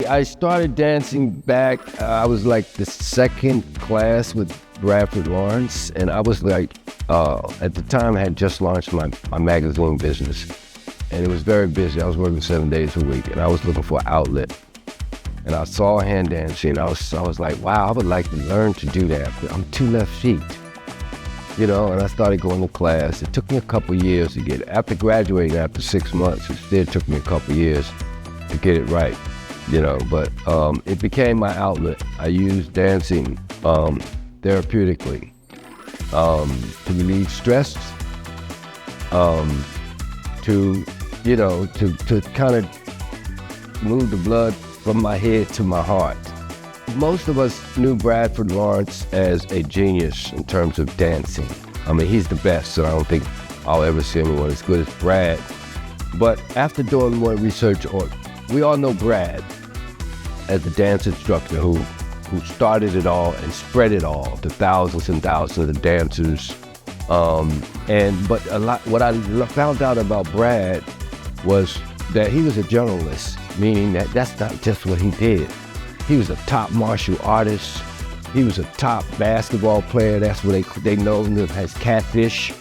I started dancing back. I was like the second class with Bradford Lawrence, and I was like, at the time I had just launched my magazine business, and it was very busy. I was working 7 days a week, and I was looking for an outlet. And I saw hand dancing, I was like, wow, I would like to learn to do that, but I'm 2 left feet. You know, and I started going to class. It took me a couple years to get it. After graduating, after 6 months, it still took me a couple years to get it right, you know, but it became my outlet. I used dancing therapeutically to relieve stress, to kind of move the blood from my head to my heart. Most of us knew Bradford Lawrence as a genius in terms of dancing. I mean, he's the best, so I don't think I'll ever see anyone as good as Brad. But after doing more research on, we all know Brad as the dance instructor who started it all and spread it all to thousands and thousands of dancers. What I found out about Brad was that he was a generalist, meaning that that's not just what he did. He was a top martial artist. He was a top basketball player. That's what they know him as Catfish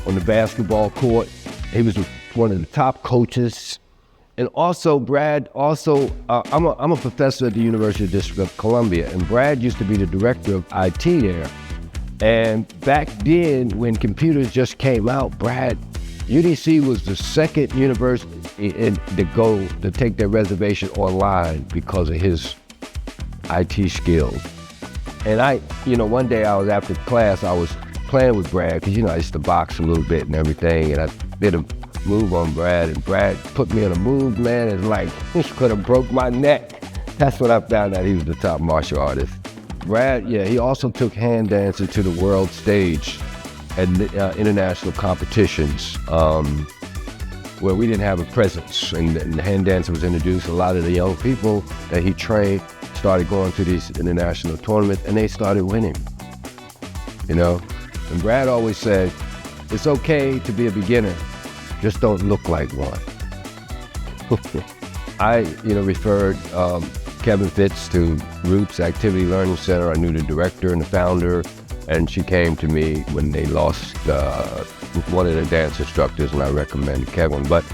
on the basketball court. He was one of the top coaches. And also, Brad, I'm a professor at the University of District of Columbia, and Brad used to be the director of IT there. And back then, when computers just came out, UDC was the second university to take their reservation online because of his IT skills. And one day I was after class, I was playing with Brad, because, I used to box a little bit and everything, and I did a move on Brad, and Brad put me on a move, man. It's like, he could have broke my neck. That's when I found out he was the top martial artist. Brad, he also took hand dancing to the world stage at international competitions, where we didn't have a presence, and hand dancing was introduced. A lot of the young people that he trained started going to these international tournaments, and they started winning, And Brad always said, it's okay to be a beginner, just don't look like one. I, referred Kevin Fitz to Roots Activity Learning Center. I knew the director and the founder, and she came to me when they lost one of their dance instructors, and I recommended Kevin. But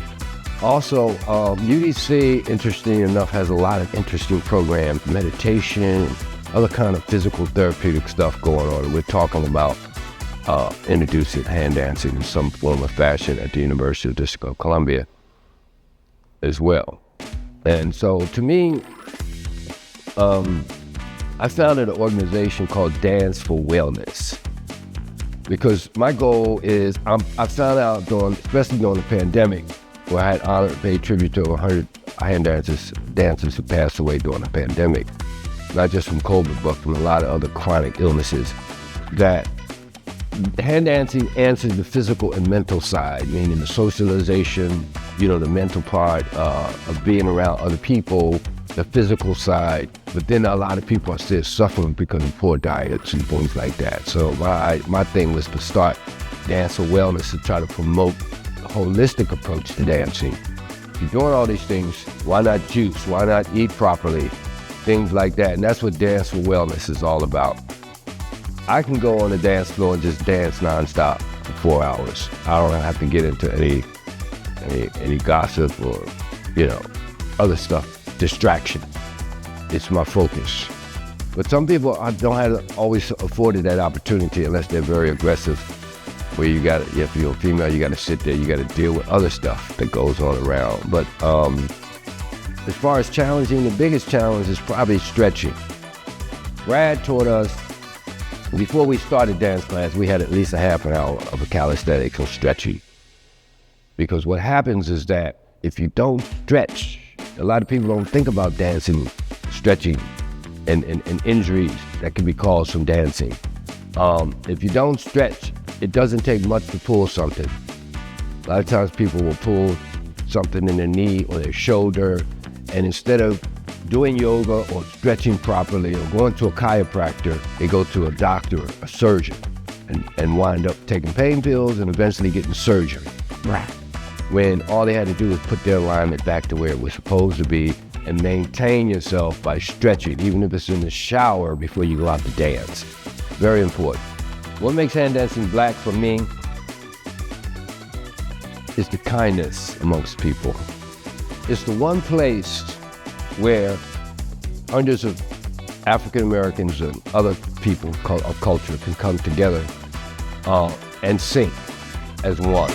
also, UDC, interesting enough, has a lot of interesting programs, meditation, other kind of physical therapeutic stuff going on. We're talking about introducing hand dancing in some form or fashion at the University of District of Columbia as well. And so to me, I founded an organization called Dance for Wellness, because my goal is, I found out especially during the pandemic, where I had honored and paid tribute to 100 hand dancers who passed away during the pandemic, not just from COVID, but from a lot of other chronic illnesses, that hand dancing answers the physical and mental side, meaning the socialization, the mental part of being around other people, the physical side. But then a lot of people are still suffering because of poor diets and things like that. So my thing was to start Dance for Wellness, to try to promote a holistic approach to dancing. If you're doing all these things, why not juice? Why not eat properly? Things like that. And that's what Dance for Wellness is all about. I can go on the dance floor and just dance nonstop for 4 hours. I don't have to get into any gossip or, other stuff, distraction. It's my focus. But some people don't have always afforded that opportunity unless they're very aggressive, where if you're a female, you got to sit there, you got to deal with other stuff that goes on around. But as far as challenging, the biggest challenge is probably stretching. Brad taught us, before we started dance class, we had at least a half an hour of a calisthenics or stretching. Because what happens is that if you don't stretch, a lot of people don't think about dancing, stretching, and injuries that can be caused from dancing. If you don't stretch, it doesn't take much to pull something. A lot of times people will pull something in their knee or their shoulder, and instead of doing yoga or stretching properly or going to a chiropractor, they go to a doctor, a surgeon, and wind up taking pain pills and eventually getting surgery. Right. When all they had to do was put their alignment back to where it was supposed to be, and maintain yourself by stretching, even if it's in the shower before you go out to dance. Very important. What makes hand dancing black for me is the kindness amongst people. It's the one place where hundreds of African Americans and other people of culture can come together and sing as one.